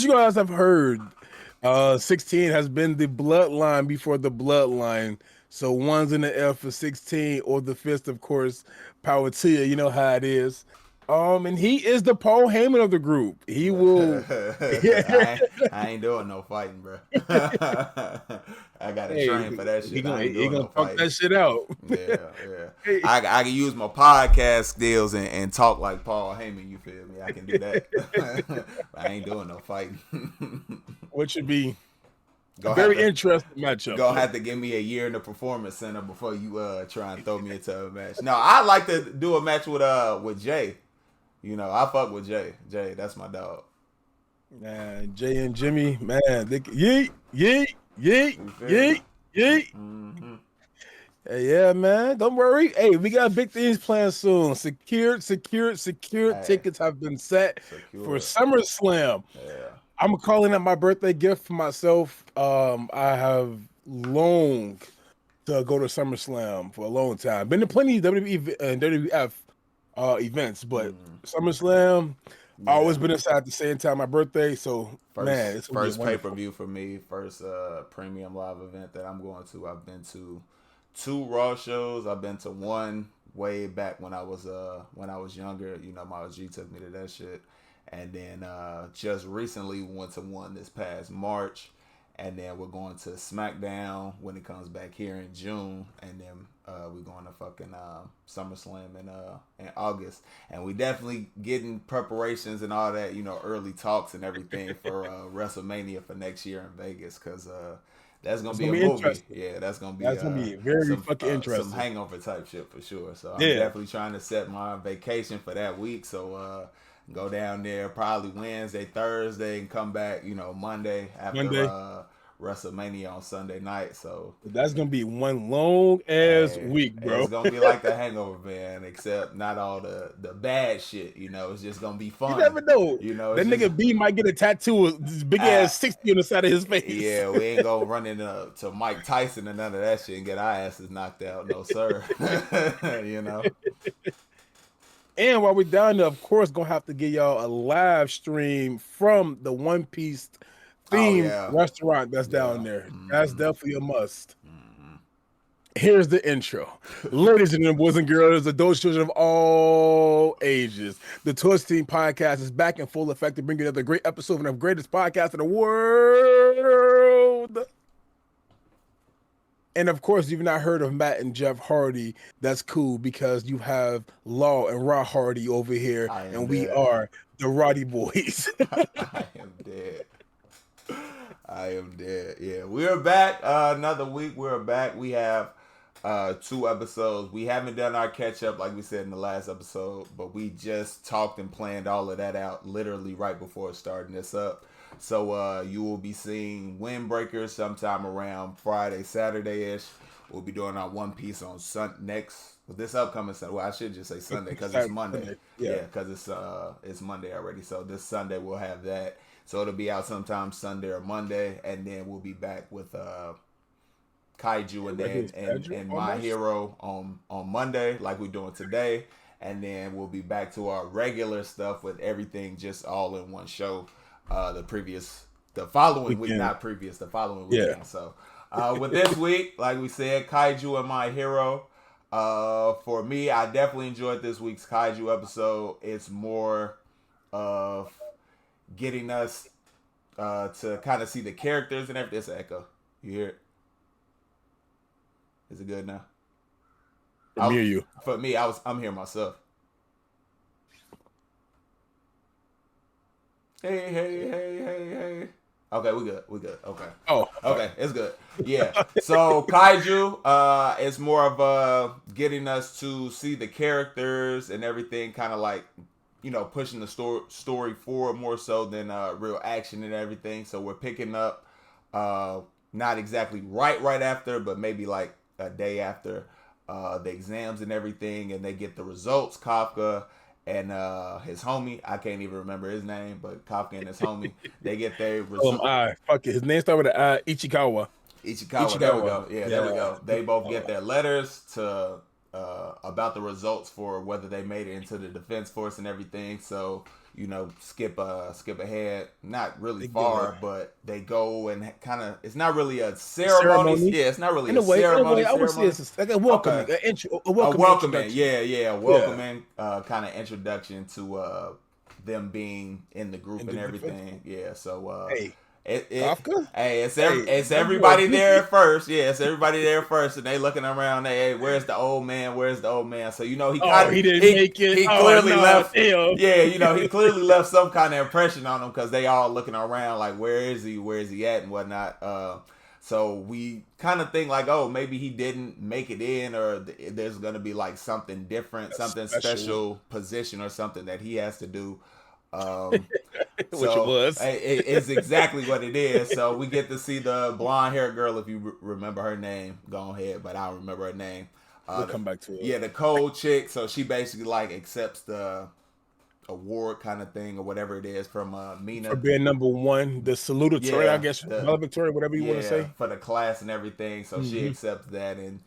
you guys have heard, 16 has been the bloodline before the bloodline. So one's in the F for 16, or the fist, of course. Power to you. You know how it is. And he is the Paul Heyman of the group. He will. I ain't doing no fighting, bro. I gotta Hey, train for that he shit. gonna I ain't he doing gonna no talk fighting. that shit out. Yeah, yeah. Hey, I can use my podcast skills and talk like Paul Heyman. You feel me? I can do that. I ain't doing no fighting. what should be a Gonna have very to interesting matchup. gonna have to give me a year in the performance center before you try and throw me into a match. No, I like to do a match with Jay. You know, I fuck with Jay. Jay, that's my dog. Man, Jay and Jimmy, man, they yeet, yeet, yeet, You feel me? yeet, yeet. Mm-hmm. Hey, yeah, man, don't worry. Hey, we got big things planned soon. Secured Hey, tickets have been set for secure. SummerSlam. Yeah. I'm calling it my birthday gift for myself. I have longed to go to SummerSlam for a long time. Been to plenty of WWE and WWF events, but Mm. SummerSlam Yeah. always been inside at the same time my birthday. So man, it's gonna be First pay per wonderful. view for me. First premium live event that I'm going to. I've been to two Raw shows. I've been to one way back when I was younger. You know, my G took me to that shit, and then just recently went to one this past March, and then we're going to SmackDown when it comes back here in June, and then we're going to fucking SummerSlam in August, and we definitely getting preparations and all that, you know, early talks and everything for WrestleMania for next year in Vegas, because that's gonna It's be gonna a be movie. interesting. Yeah, that's gonna be That's gonna be very fucking some interesting. hangover type shit for sure. So I'm Yeah, definitely trying to set my vacation for that week. So go down there probably Wednesday, Thursday, and come back, you know, Monday after Monday. WrestleMania on Sunday night. So That's gonna be one long ass hey, week, it's bro. gonna be like the Hangover, man, except not all the bad shit. You know, it's just gonna be You fun. never know. You know, That it's just nigga B might get a tattoo of this big uh, ass 60 on the side of his face. yeah, we ain't gonna run into to Mike Tyson and none of that shit and get our asses knocked out. No, sir. You know. And while we're down there, of course, gonna have to get y'all a live stream from the One Piece Oh themed yeah, restaurant that's down yeah. there. That's Mm-hmm. definitely a must. Mm-hmm. Here's the intro. Ladies and gentlemen, boys and girls, adult children of all ages, the Toast Team podcast is back in full effect to bring you another great episode of the greatest podcast in the world. And of course, you've not heard of Matt and Jeff Hardy. That's cool because you have Law and Raw Hardy over here, I am and we dead. are the Roddy Boys. I am dead. I am dead. Yeah, we're back. Another week. We're back. We have two episodes. We haven't done our catch up like we said in the last episode, but we just talked and planned all of that out literally right before starting this up. So you will be seeing Windbreakers sometime around Friday, Saturday ish. We'll be doing our One Piece on next this upcoming Sunday. Well, I should just say Sunday because it's Monday. Yeah. Yeah, because it's Monday already. So this Sunday we'll have that. So it'll be out sometime Sunday or Monday, and then we'll be back with Kaiju and Regular then schedule and My almost. Hero on Monday, like we're doing today, and then we'll be back to our regular stuff with everything just all in one show. The following week, Weekend. not previous, the following Yeah. weekend. So with this week, like we said, Kaiju and My Hero. For me, I definitely enjoyed this week's Kaiju episode. It's more of getting us to kind of see the characters and everything. It's an echo. You hear it? Is it good now? From near you. For me, I'm here myself. Hey, hey, hey, hey, hey. Okay, we good. We good. Okay. Oh, Okay, it's good. Yeah. So Kaiju is more of getting us to see the characters and everything, kind of like, you know, pushing the story forward more so than real action and everything. So we're picking up not exactly right after, but maybe like a day after the exams and everything, and they get the results. Kafka and his homie, I can't even remember his name, but Kafka and his homie, they get their result. I fuck it. His name started with I. Ichikawa. Ichikawa, there we Ichikawa. go. Yeah, there we Yeah. go. They both get their letters to about the results for whether they made it into the defense force and everything. So skip ahead, not really They good. far, but they go and kind of. It's not really a ceremony. Ceremony. Yeah, it's not really In a a way, ceremony. I would say Ceremony. it's like a Okay, welcoming, a a welcoming welcoming. introduction. Yeah, Yeah, welcoming. Kind of introduction to them being in the group in and the defense. everything. Yeah, so Hey, it Kafka. hey, Hey, it's that boy everybody there goofy. at first. Yeah, it's everybody there first, and they looking around. Hey, where's the old man? Where's the old man? So Oh, he didn't make it. he Oh clearly no, left. damn. Yeah, he clearly left some kind of impression on them because they all looking around like, where is he? Where is he at? And whatnot. So we kind of think like, oh, maybe he didn't make it in, or there's gonna be like something different, That's something special, special position or something that he has to do. Um, which it so was. it's exactly what it is. So we get to see the blonde haired girl, if you remember her name. Go ahead, but I don't remember her name. We'll come back to it. Yeah, the cold chick. So she basically like accepts the award kind of thing or whatever it is from For Mina. being number one, the salutatory, I Yeah, guess, the valedictory, whatever you want to yeah say. for the class and everything. So she Hmm. accepts that, and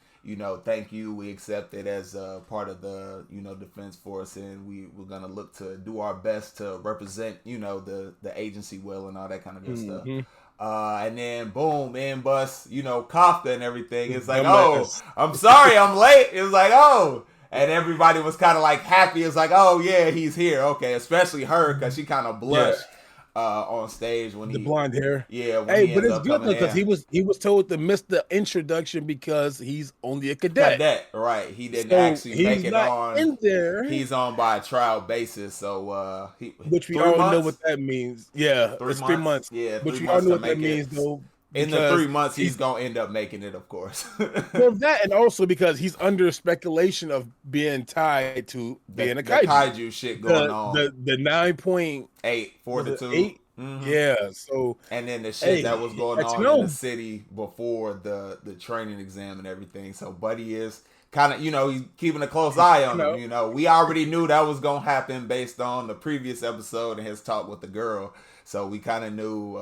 thank you. We accept it as part of the defense force, and we're gonna look to do our best to represent the agency well and all that kind of good stuff. Hmm. And then boom, in bus, Kafka and everything. It's like, oh, Dumbass. I'm sorry, I'm late. It's like, oh. And everybody was kind of like happy. It's like, oh yeah, he's here. Okay, especially her because she kind of Yeah, blushed on stage when the blonde hair. when Hey, he but ends it's up good coming though because in. he was told to miss the introduction because he's only a cadet, Cadet, right? He didn't so actually make he's it not on. in there. He's on by a trial basis. So he Which we three all know what months, that means. Yeah, three it's 3 months, months. yeah, Which three we all months know to what that make it. means though, In the because 3 months, he's he's gonna end up making it, of course. well that, and also because he's under speculation of being tied to being a The kaiju. kaiju shit going The on. the the 9 point, Eight was it fortitude. 8? Mm-hmm. Yeah. So And then the shit hey, that was going let you on in the know. city before the training exam and everything. So Buddy is kind of he's keeping a close eye on him. We already knew that was gonna happen based on the previous episode and his talk with the girl. So we kind of knew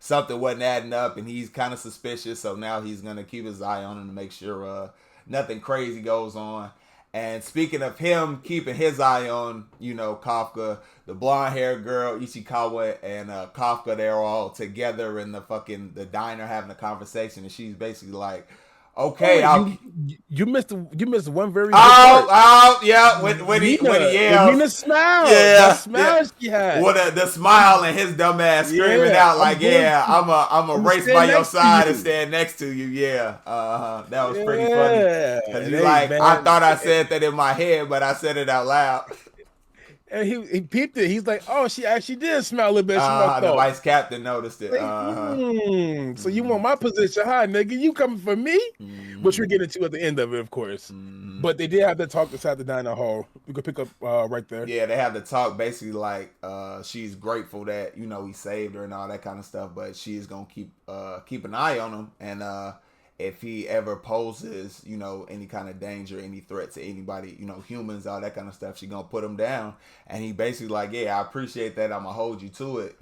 something wasn't adding up, and he's kind of suspicious. So now he's gonna keep his eye on him to make sure nothing crazy goes on. And speaking of him keeping his eye on, Kafka, the blonde haired girl, Ichikawa, and Kafka, they're all together in the diner having a conversation. And she's basically like, Oh okay, wait, I'll. you missed one very good Oh, part. oh, yeah, when he yells, Mina smile, that yeah, yeah. smile she had. What the smile and his dumb ass screaming Yeah, out like, yeah, I'm a I'm gonna race by stand your next to side and you. stand next to you. Yeah, that was pretty funny. Yeah, Cause and you hey like, I man, thought I said that in my head, but I said it out loud. and he peeped it. He's like, oh, she actually did smile a little bit. She must The thought. vice captain noticed it. Like, so you want my position, huh, nigga? You coming for me? Which we're Mm-hmm. getting to at the end of it, of course. Mm-hmm. But they did have that talk inside the diner hall. We could pick up right there. Yeah, they have to talk basically like she's grateful that he saved her and all that kind of stuff, but she's gonna keep an eye on him, and if he ever poses any kind of danger, any threat to anybody, humans, all that kind of stuff, she gonna put him down. And he basically like, yeah, I appreciate that. I'm gonna hold you to it.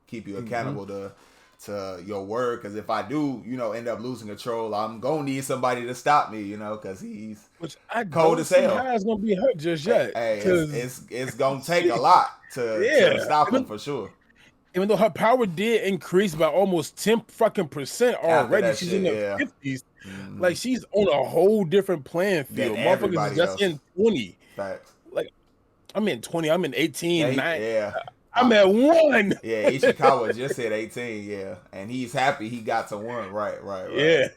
Keep you accountable to your word, because if I do end up losing control, I'm gonna need somebody to stop me, because he's Which I cold don't as see hell. how it's gonna be hurt just yet. Hey, Because it's gonna take a lot to yeah, stop him for sure. even though her power did increase by almost 10 fucking percent After already, that she's in shit, the yeah. 50s. Mm-hmm. Like she's on a whole different playing Than field. Motherfuckers is everybody just else. in 20. Facts. Like I'm in 20. I'm in Yeah, 18. 9. yeah. I'm at 1. Yeah, Ishikawa just hit 18, yeah. And he's happy he got to 1. Right. Yeah.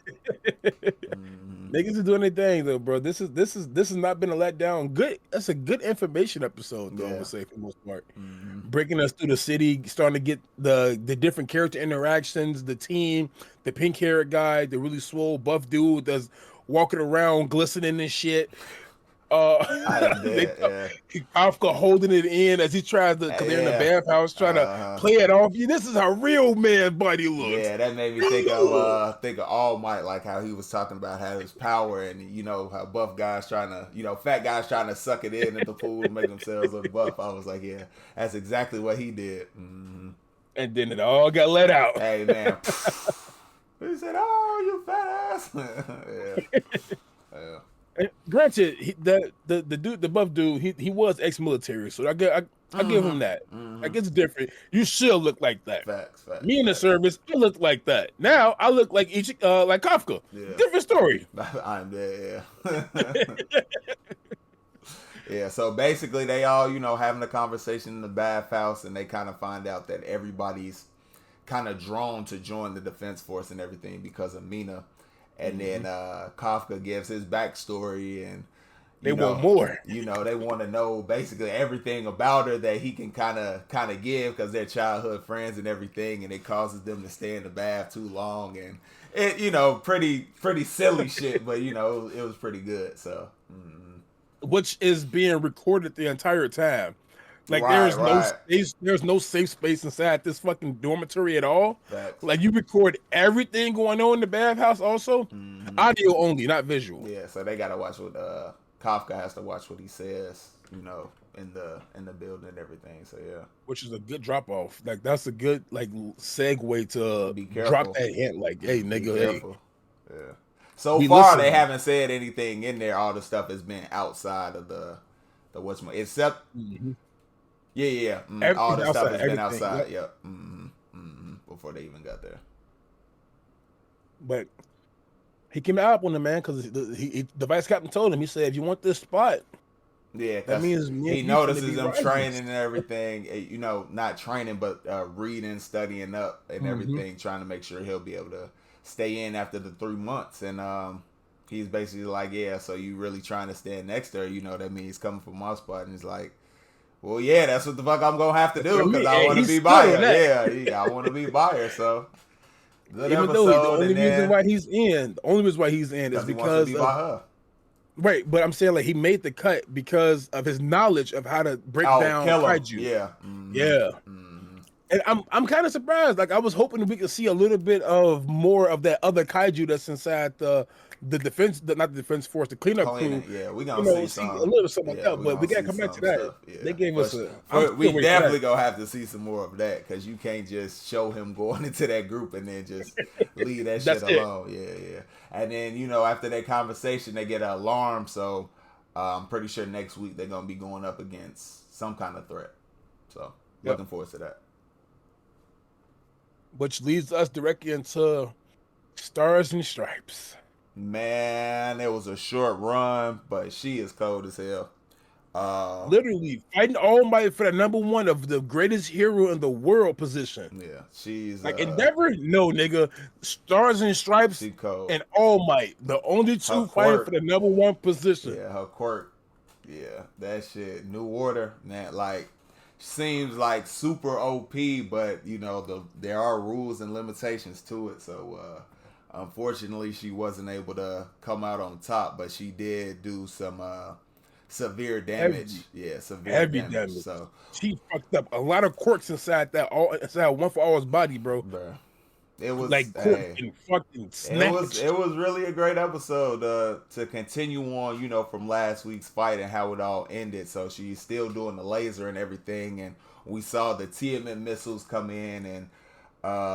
Mm-hmm. Niggas is doing their thing though, bro. This has not been a letdown. Good. That's a good information episode, though. I Yeah. would say for the most part, Mm-hmm. breaking us through the city, starting to get the different character interactions, the team, the pink haired guy, the really swole buff dude that's walking around glistening and shit. I am They dead, yeah. Kafka holding it in as he tries to, because they're in the Yeah. bathhouse trying to Uh-huh. play it off. This is how real man buddy looks. Yeah, that made me think of All Might, like how he was talking about how his power, and how buff guys trying to fat guys trying to suck it in at the pool to make themselves look buff. I was like, yeah, that's exactly what he did. Mm-hmm. And then it all got let out. Hey man, he said, "Oh, you fat ass." Yeah. Yeah. And granted, the dude, the buff dude, he was ex-military, so I give him that. Like it's different. You should look like that. Facts, Me facts, in the facts. service, I look like that. Now I look like like Kafka. Yeah. Different story. I'm there, yeah. Yeah, so basically they all, having a conversation in the bathhouse and they kind of find out that everybody's kind of drawn to join the defense force and everything because of Mina. And then Kafka gives his backstory and They want more. they want to know basically everything about her that he can kind of give because they're childhood friends and everything, and it causes them to stay in the bath too long, and it pretty silly shit, but it was pretty good. So Which is being recorded the entire time. Like right, right, there's no safe space inside this fucking dormitory at all. facts. Like you record everything going on in the bathhouse also. Audio only, not visual. Yeah, so they gotta watch what Kafka has to watch what he says, in the building and everything. So yeah, Which is a good drop off. Like that's a good like segue to be drop careful. that hint. Like, hey, Be nigga, hey, careful. Yeah. So we far, they listen. haven't said anything in there. All the stuff has been outside of the whatchamacallit, except Mm-hmm. yeah. All Everything the stuff outside, has been everything. outside. Yep. Yep. Before they even got there. But he came out on the man because the vice captain told him. He said, "If you want this spot, Yeah, that because means me he and you finna notices be them rivals." training and everything. Not training, but reading, studying up, and Mm-hmm. everything, trying to make sure he'll be able to stay in after the 3 months. And he's basically like, "Yeah, so you really trying to stand next to her? That means coming from my spot." And he's like, "Well, yeah, that's what the fuck I'm gonna have to For do because me, I and want to he be stood by on her. that. Yeah, I want to be by her." So good Even though the episode, only and reason then why he's in, the only reason why he's in is because he wants to because be of by her. right. But I'm saying like he made the cut because of his knowledge of how to break Oh, down kill him. kaiju. Yeah. Yeah. And I'm kind of surprised. Like I was hoping we could see a little bit of more of that other kaiju that's inside the defense, not the defense force, the cleanup Clean crew. it. Yeah, we gonna see See a some. little something like Yeah, that. we But gonna we gotta see come back to some that. stuff. They Yeah, gave us a. I'm for we still waiting for that. definitely gonna have to see some more of that because you can't just show him going into that group and then just leave that shit That's it. alone. Yeah. And then after that conversation, they get an alarm. So I'm pretty sure next week they're gonna be going up against some kind of threat. So Yep. looking forward to that. Which leads us directly into Stars and Stripes. Man, it was a short run, but she is cold as hell. Uh, Literally fighting All Might for the number one of the greatest hero in the world position. yeah, she's Like Endeavor, no nigga. Stars and Stripes she cold. and All Might, the only Her two fighting for quirk, the number one position. yeah, her quirk, yeah, that shit. New Order, man, like seems like super OP, but there are rules and limitations to it. So unfortunately, she wasn't able to come out on top, but she did do some severe damage. Heavy, Yeah, severe heavy damage. damage. So, She fucked up a lot of quirks inside inside one for all's body, bro. bruh, it was Like quirk hey. and fucking It was snatched. it was really a great episode to continue on, from last week's fight and how it all ended. So she's still doing the laser and everything, and we saw the Tiamat missiles come in and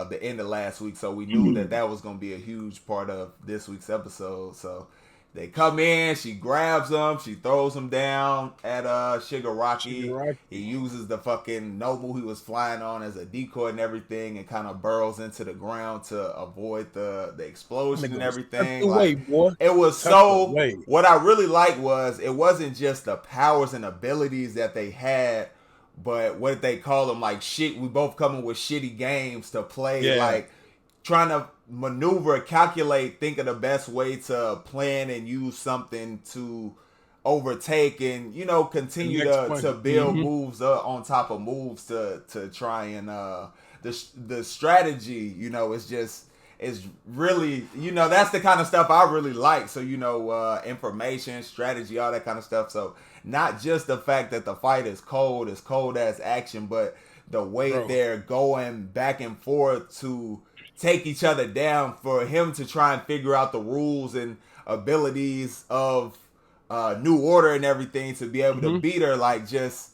the end of last week. So we knew that was going to be a huge part of this week's episode. So they come in, she grabs them, she throws them down at Shigaraki. He Shigaraki. uses the fucking noble he was flying on as a decoy and everything, and kind of burrows into the ground to avoid the explosion Nigga and was tucked everything. away, Like boy. it was Tucked so. away. What I really liked was it wasn't just the powers and abilities that they had, but what they call them, like shit. We both coming with shitty games to play, Yeah. like trying to maneuver, calculate, think of the best way to plan and use something to overtake and The continue next to one. build moves on top of moves to try and the strategy is just is really that's the kind of stuff I really like. So information, strategy, all that kind of stuff. So not just the fact that the fight is cold as action, but the way Bro. they're going back and forth to take each other down, for him to try and figure out the rules and abilities of New Order and everything to be able to beat her, like just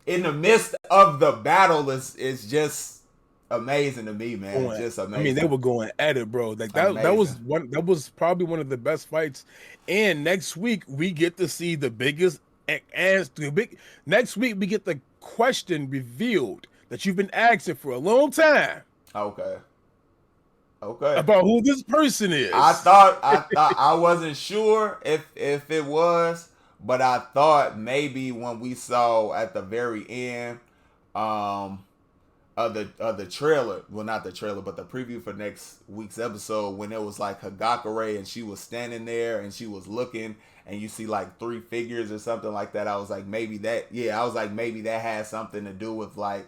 in the midst of the battle is just amazing to me, man. Going, Just I mean, they amazing, were going at it, bro. Like that amazing. was one. That was probably one of the best fights. And next week we get to see the biggest and the big. Next week we get the question revealed that you've been asking for a long time Okay, okay. about who this person I is. thought I thought I wasn't sure if it was, but I thought maybe when we saw at the very end, um, of the trailer, well not the trailer, but the preview for next week's episode, when it was like Hagakure and she was standing there and she was looking and you see like three figures or something like that. I was like maybe that, yeah, I was like maybe that has something to do with like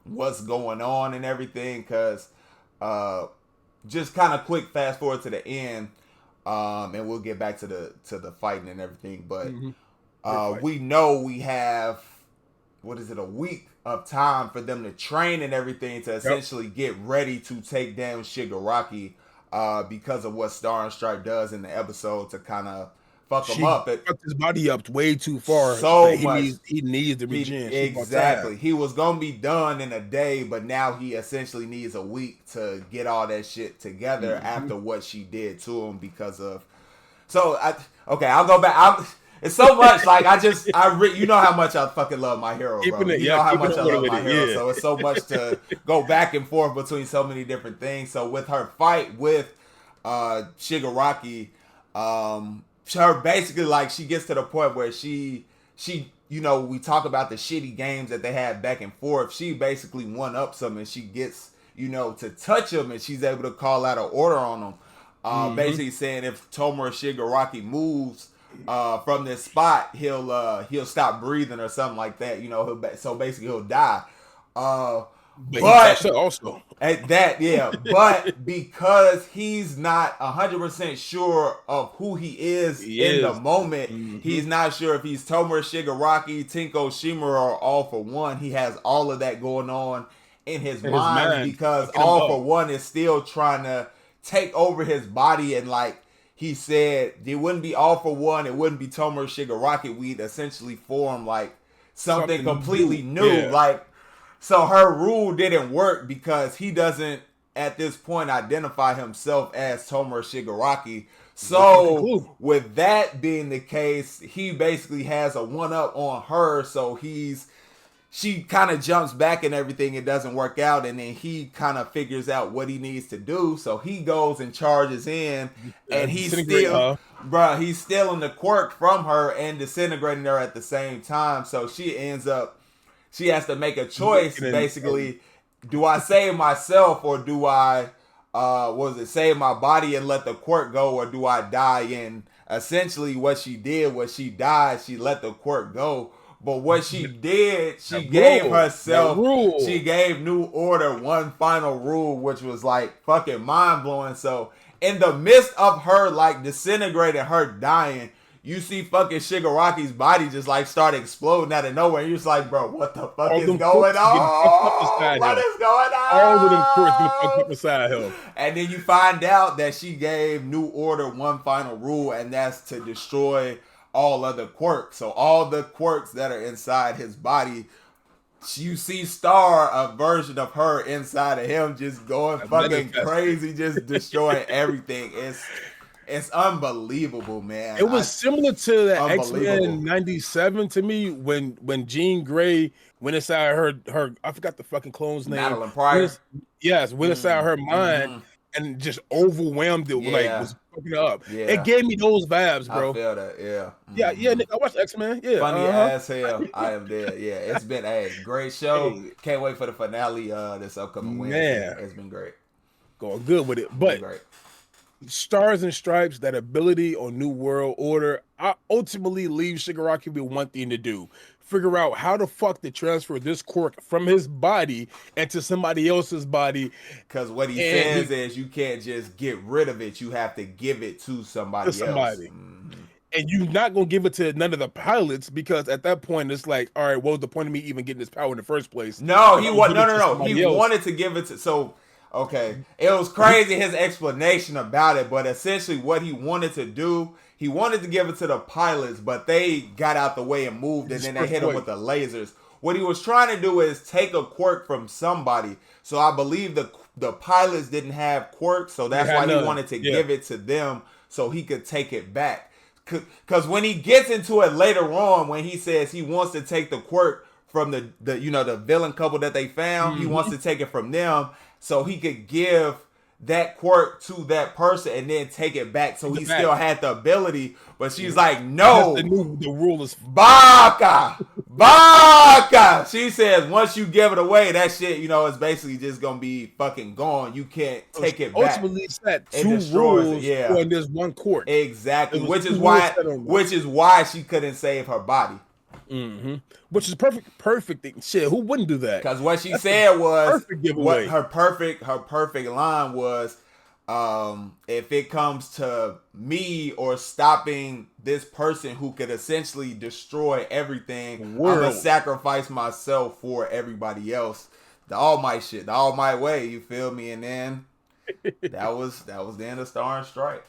what's going on and everything, because uh just kind of quick fast forward to the end, and we'll get back to the fighting and everything. But Mm-hmm. Great fight. we know we have, what is it, a week of time for them to train and everything to Yep. essentially get ready to take down Shigaraki, because of what Star and Stripe does in the episode to kind of fuck him She up. It fucked his body up way too far so that he much. needs he needs the He regen. She bought time. exactly. He was gonna be done in a day, but now he essentially needs a week to get all that shit together Mm-hmm. after what she did to him because of. So I okay, I'll go back. It's so much like you know how much I fucking love my hero, bro. Keeping it, You yeah, know how keeping much it I love my motivated, hero. yeah. So it's so much to go back and forth between so many different things. So with her fight with Shigaraki, her basically like she gets to the point where she you know, we talk about the shitty games that they had back and forth. She basically one ups them and she gets, you know, to touch him and she's able to call out an order on him. Mm-hmm. Basically saying if Tomoe Shigaraki moves from this spot, he'll stop breathing or something like that. You know, so basically he'll die. Uh, But he touched but her also. at that, yeah, but because he's not 100% sure of who he is He in the is. moment, Mm-hmm. he's not sure if he's Tomoe Shigaraki, Tinko Shimura, or All for One. He has all of that going on in his In his mind mind, because fucking him All up. for One is still trying to take over his body, and like he said, it wouldn't be All for One, it wouldn't be Tomoe Shigaraki. We'd essentially form like something Something completely new. new, Yeah. like. So her rule didn't work because he doesn't at this point identify himself as Tomoe Shigaraki. No fucking So clue. with that being the case, he basically has a one up on her. So she kind of jumps back and everything. It doesn't work out, and then he kind of figures out what he needs to do. So he goes and charges in, and he's Disintegrate still, her. bruh, he's stealing the quirk from her and disintegrating her at the same time. So she has to make a choice And then, basically. Do I save myself or do I save my body and let the quirk go, or do I die? And essentially what she did was she died, she let the quirk go. But what she did, she gave that herself, she rule. gave New Order one final rule, which was like fucking mind blowing. So in the midst of her like disintegrating, her dying, you see fucking Shigaraki's body just like start exploding out of nowhere. And you're just like, bro, what the fuck All is them going corpses getting fucked up on? inside What him. is going All of them corpses getting fucked up on? inside him. And then you find out that she gave New Order one final rule, and that's to destroy all other quirks. So all the quirks that are inside his body, you see Star, a version of her inside of him, just going fucking Manifested. crazy, just destroying everything. It's unbelievable, man. It was similar to the Unbelievable. X-Men 97 to me when Jean Grey went inside her I forgot the fucking clone's name. Madeline Went Pryor. yes, went inside her mind Mm-hmm. and just overwhelmed it, like Yeah. was fucking her up. It Yeah. gave me those vibes, I bro. feel that. Yeah. Yeah, yeah, Mm-hmm. Nick, I watched X-Men. Yeah, Funny uh-huh. as hell. I am dead. Yeah. It's been a great show. Hey, Can't wait for the finale this upcoming Wednesday. man, It's been great. going good with it. Been But great. Stars and Stripes, that ability on New World Order, I ultimately leave Shigaraki with one thing to do. Figure out how the fuck to transfer this quirk from his body into somebody else's body. Because what he And says he is you can't just get rid of it. You have to give it to to somebody else. somebody. Mm-hmm. And you're not gonna give it to none of the pilots because at that point it's like, all right, what was the point of me even getting this power in the first place? No, If he I'm was giving it to no. He somebody else. wanted to give it to okay. It was crazy his explanation about it, but essentially what he wanted to do, he wanted to give it to the pilots, but they got out the way and moved, and then they hit him with the lasers. what he was trying to do is take a quirk from somebody. So I believe the pilots didn't have quirks, so They that's had why he none. wanted to Yeah. give it to them so he could take it back. Because when he gets into it later on, when he says he wants to take the quirk from the villain couple that they found, he wants Mm-hmm. to take it from them so he could give that quirk to that person and then take it back so The he back. still had the ability. But she's Mhm. like, That's the no, new the rule is Baka, Baka. She says once you give it away, that shit, it's basically just gonna be fucking gone. You can't take it back. ultimately set It two destroys it. rules Yeah, on this one court. It exactly. was Which two is rules why, set on that. which is why she couldn't save her body. Mm-hmm. Which is perfect thing. Shit, who wouldn't do that? Because what she That's the said was perfect what giveaway. her perfect line was, if it comes to me or stopping this person who could essentially destroy everything, I'm gonna World. sacrifice myself for everybody else. The All Might shit, the All Might way, you feel me? And then that was the end of Star and Strike.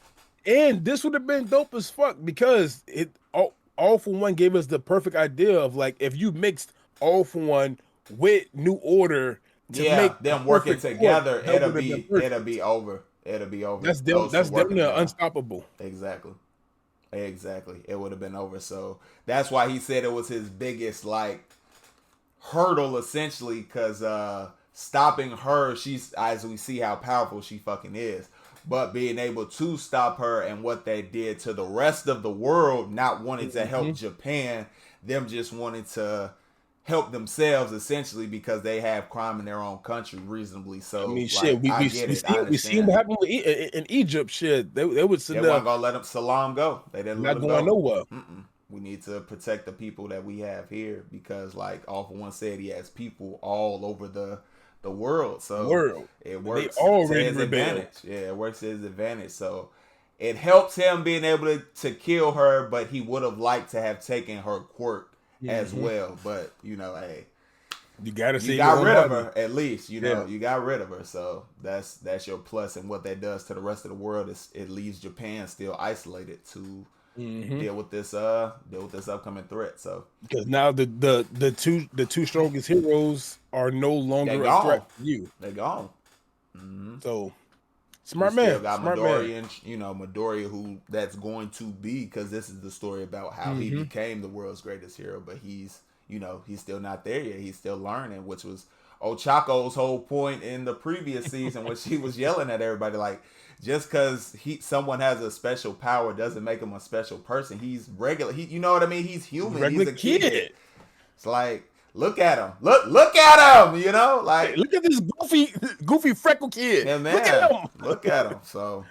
And this would have been dope as fuck because it all for one gave us the perfect idea of like if you mixed all for one with New Order to Yeah, make the them working perfect court, together, that it'll would have been be it'll perfect. be over. It'll be over. That's them. Those two That's them. working together. Unstoppable. Exactly. Exactly. It would have been over. So that's why he said it was his biggest like hurdle essentially because stopping her, she's as we see how powerful she fucking is. But being able to stop her and what they did to the rest of the world, not wanting to Hmm. help Japan, them just wanting to help themselves essentially because they have crime in their own country reasonably. I So mean, shit. like We I we get we it. I seen understand what it. happened with in Egypt. Shit, they would They send weren't up gonna let him Salam go. They didn't let not him going go. nowhere. Mm-mm. We need to protect the people that we have here because, like All for One said, he has people all over the world. So World, it and they works to already his rebelled. advantage. Yeah, it works to his advantage. So it helps him being able to kill her, but he would have liked to have taken her quirk as Hmm. well. But hey, You gotta you save your got own rid of body. her at least. Yeah. You got rid of her. So that's your plus. And what that does to the rest of the world is it leaves Japan still isolated to Hmm. deal with this upcoming threat. So Because now the two strongest heroes are no they longer a threat gone. for you. They gone. Mm-hmm. So You smart still man, got smart man. Midori and Midori who that's going to be because this is the story about how he Hmm. became the world's greatest hero, but he's still not there yet. He's still learning, which was Ochako's whole point in the previous season when she was yelling at everybody like just because someone has a special power doesn't make him a special person. He's regular. You know what I mean? He's human. He's Regular a kid. kid. It's like look at him. Look at him. Hey, Like look at this goofy freckle kid. yeah, Look at man. him. Look at him. So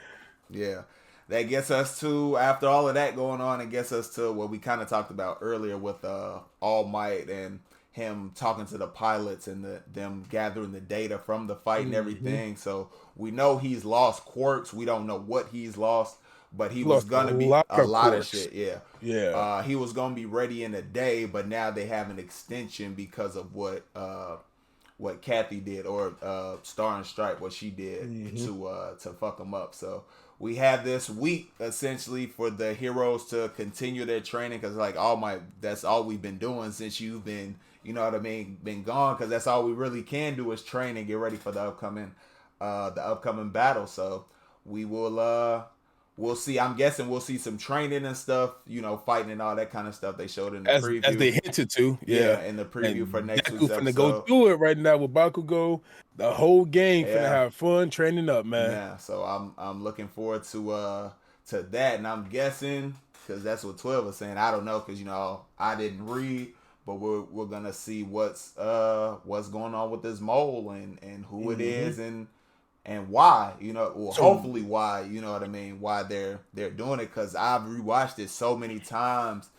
yeah, that gets us to after all of that going on, it gets us to what we kind of talked about earlier with All Might and him talking to the pilots and them gathering the data from the fight and Hmm. everything. So we know he's lost quirks. We don't know what he's lost, but he He was lost a gonna be lot a of lot of quirks. shit. Yeah. Yeah. He was gonna be ready in a day, but now they have an extension because of what Kathy did or Star and Stripe what she did Hmm. to fuck them up. So we have this week essentially for the heroes to continue their training because like that's all we've been doing since you've been what I mean been gone because that's all we really can do is train and get ready for the upcoming battle. So we will we'll see. I'm guessing we'll see some training and stuff, fighting and all that kind of stuff they showed in the As preview. they hinted to, yeah. Yeah, in the preview for And next Deku week's finna go episode. through it right now with Bakugo. The whole gang finna Yeah, have fun training up, man. yeah. So I'm looking forward to that, and I'm guessing because that's what 12 was saying. I don't know because I didn't read, but we're gonna see what's going on with this mole and who it Hmm. is and why well So hopefully why what I mean why they're doing it because I've rewatched it so many times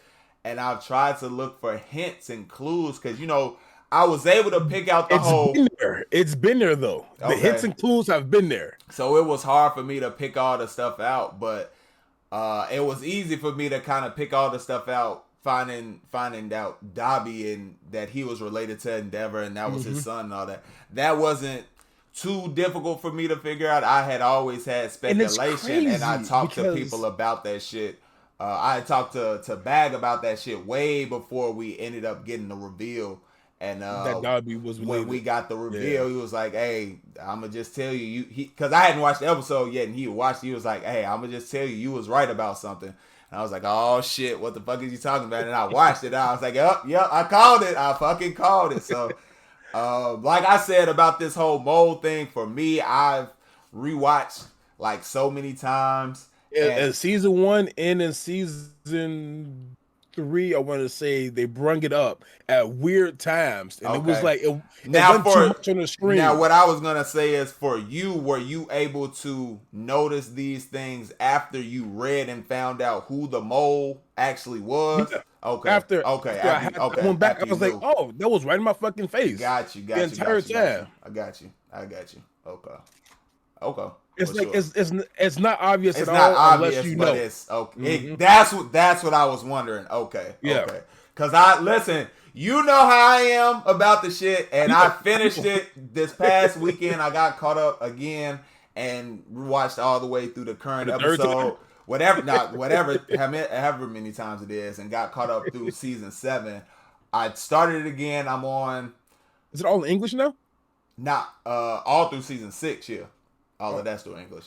and I've tried to look for hints and clues because I was able to pick out the it's been whole there. It's been there though. The hints okay. and clues have been there. So it was hard for me to pick all the stuff out, but it was easy for me to kind of pick all the stuff out, finding out Dobby and that he was related to Endeavor and that was his Hmm. son and all that. That wasn't too difficult for me to figure out. I had always had And it's speculation, and I crazy talked to people because about that shit. I talked to Bag about that shit way before we ended up getting the reveal, And That Dobby was when we related. got the Yeah. reveal, he was like, "Hey, I'm gonna just tell you, because I hadn't watched the episode yet, and he watched. He was like, "Hey, I'm gonna just tell you, you was right about something." And I was like, "Oh shit, what the fuck is he talking about?" And I watched it. And I was like, "Yep, I called it. I fucking called it." So, like I said about this whole mold thing, for me, I've rewatched like so many times, and In season one and in season three, I want to say they brung it up at weird times, and it was okay. like it Now wasn't too for much on the now, screen. what I was gonna say is for you, were you able to notice these things after you read and found out who the mole actually was? Yeah. Okay, After okay, after I okay, went back, I after you was like, knew. oh, that was right in my fucking face Got you, the got you, entire got you, got you. time. I got you. Okay, okay, for It's like sure. it's not obvious at It's not all unless obvious, you but know. it's okay. Hmm. That's what I was wondering. Okay, Yeah, okay. Cause I listen, you know how I am about the shit, and I I know, I finished know. it this past weekend. I got caught up again and watched all the way through the For current the third time. episode, whatever, not whatever, however many times it is, and got caught up through season 7. I started it again. I'm on Is it all in English now? not all through season 6. Yeah, all of Oh, that's through English.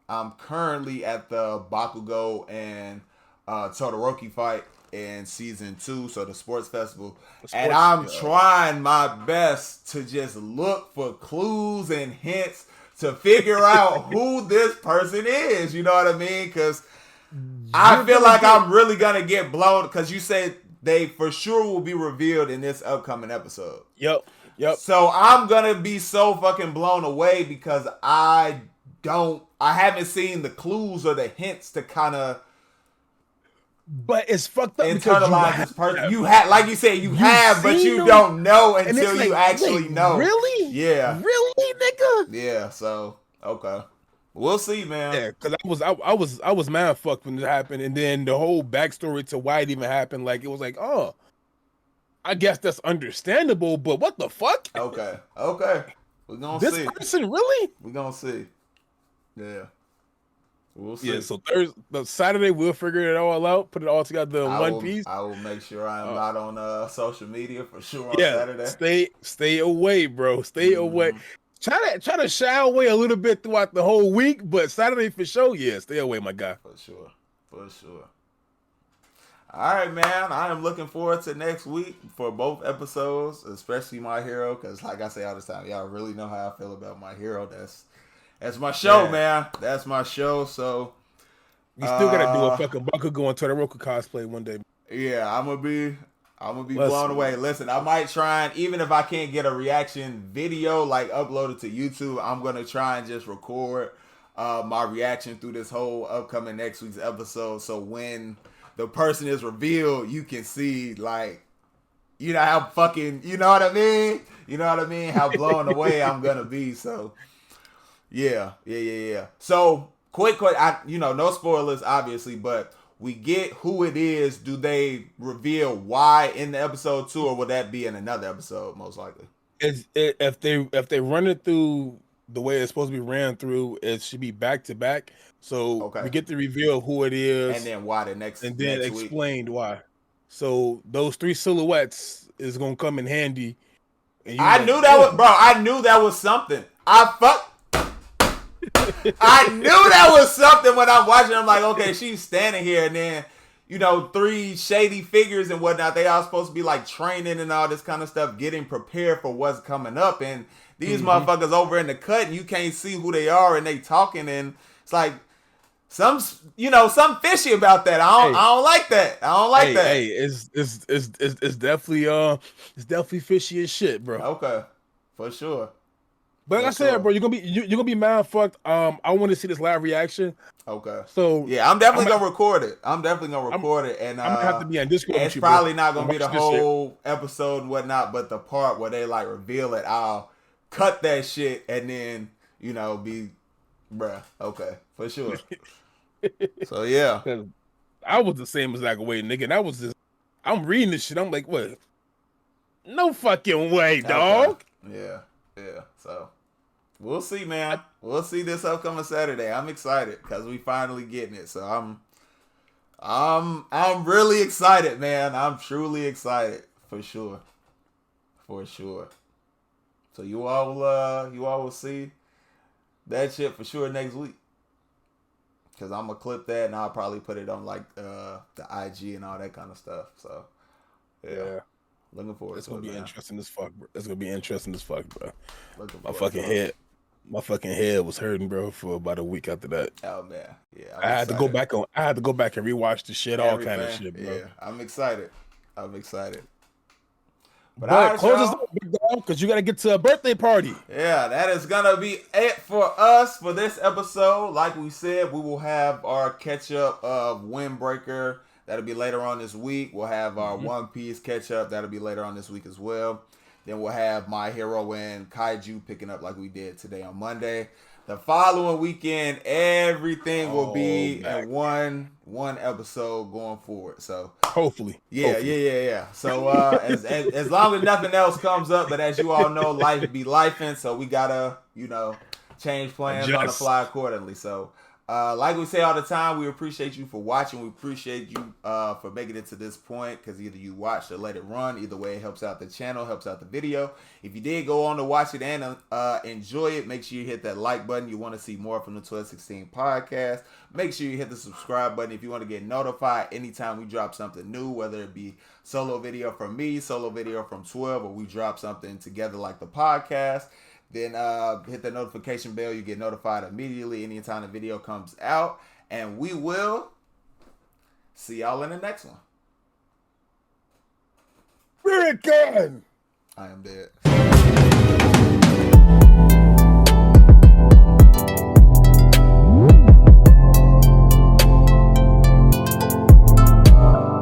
I'm currently at the Bakugo and Todoroki fight in season 2, so the sports festival, the and sports. I'm Yeah. trying my best to just look for clues and hints to figure out who this person is. You know what I mean? Because I You're feel gonna like get. I'm really gonna get blown. Because you said they for sure will be revealed in this upcoming episode. Yep. Yep. So I'm gonna be so fucking blown away because I haven't seen the clues or the hints to kind of But it's fucked up because you internalize have this person. You have, like you said, you you've have, but seen you them, don't know and it's until you like, wait, actually know. really, Yeah, really, nigga? yeah. So okay, we'll see, man. Yeah, because I was mad fucked when it happened, and then the whole backstory to why it even happened, like it was like, oh, I guess that's understandable, but what the fuck? Okay, okay. We're gonna This see. person really? We're gonna see. Yeah, we'll Yeah. see. So Thursday, Saturday, we'll figure it all out, put it all together in one piece. I will make sure I am Uh, not on social media for sure on yeah, Saturday. stay away, bro. Stay away. Mm-hmm. Try to shy away a little bit throughout the whole week, but Saturday for sure, yeah, stay away, my guy. For sure. For sure. All right, man. I am looking forward to next week for both episodes, especially My Hero, because like I say all the time, y'all really know how I feel about My Hero. That's my show, Man, man. That's my show. So, we still gotta do a uh, fucking Bakugo and Todoroki cosplay one day. yeah, I'm gonna be blown Listen, away. Listen, I might try and even if I can't get a reaction video like uploaded to YouTube, I'm gonna try and just record my reaction through this whole upcoming next week's episode. So when the person is revealed, you can see like how fucking you know what I mean. You know what I mean? How blown away I'm gonna be. So yeah. So quick, no spoilers, obviously, but we get who it is. Do they reveal why in the episode 2, or will that be in another episode, most likely? if they run it through the way it's supposed to be ran through, it should be back to back. So Okay, we get the reveal of who it and is, then why the next and then next week? explained why. So those three silhouettes is gonna come in handy, and you I like, knew that was, damn. bro. I knew that was something. I knew that was something when I'm watching. I'm like, okay, she's standing here, and then three shady figures and whatnot. They all supposed to be like training and all this kind of stuff, getting prepared for what's coming up. And these Mhm. motherfuckers over in the cut, and you can't see who they are, and they talking, and it's like some fishy about that. Hey, I don't like that. I don't like that. hey, it's definitely fishy as shit, bro. Okay, for sure, But like for I said, sure. bro, you're gonna be mad fucked. I want to see this live reaction, Okay. so Yeah, I'm I'm definitely gonna, gonna record it. I'm definitely gonna I'm, record it, and I'm gonna have to be on Discord it's with you, bro, probably not and gonna be the watch this shit. whole episode and whatnot, but the part where they like reveal it, I'll cut that shit and then be, bruh. Okay, for sure. So yeah. 'Cause I was the same exact way, nigga. And I was just, I'm reading this shit. I'm like, what? No fucking way, Okay. dog. Yeah. So we'll see, man. We'll see this upcoming Saturday. I'm excited because we finally getting it. So I'm really excited, man. I'm truly excited For sure. For sure. So you all will see that shit for sure next week. Cause I'm gonna clip that and I'll probably put it on like the IG and all that kind of stuff. So Yeah. looking forward It's to gonna it, be man. interesting as fuck, bro. It's gonna be interesting as fuck, bro. Looking My forward fucking to it. head, my fucking head was hurting, bro, for about a week after that. Oh man, yeah, I'm I had to go excited. back on. I had to go back and rewatch the shit, all kind of Everything, shit, bro. yeah, I'm excited. I'm excited. But all But right, close this y'all. up, big dog, because you got to get to a birthday party. Yeah, that is gonna be it for us for this episode. Like we said, we will have our catch up of Windbreaker. That'll be later on this week. We'll have our Mhm. One Piece catch up. That'll be later on this week as well. Then we'll have My Hero and Kaiju picking up like we did today on Monday. The following weekend, everything will All be back. in one episode going forward. So Hopefully, yeah, yeah, hopefully. yeah, yeah. So as long as nothing else comes up, but as you all know, life be lifing, so we gotta change plans on the fly Adjust. accordingly. So like we say all the time, we appreciate you for watching. We appreciate you for making it to this point because either you watched or let it run. Either way, it helps out the channel, helps out the video. If you did go on to watch it and enjoy it, make sure you hit that like button. You want to see more from the 1216 podcast. Make sure you hit the subscribe button if you want to get notified anytime we drop something new, whether it be solo video from me, solo video from 12, or we drop something together like the podcast. Then hit the notification bell. You get notified immediately anytime the video comes out. And we will see y'all in the next one. Spirit gun. I am dead.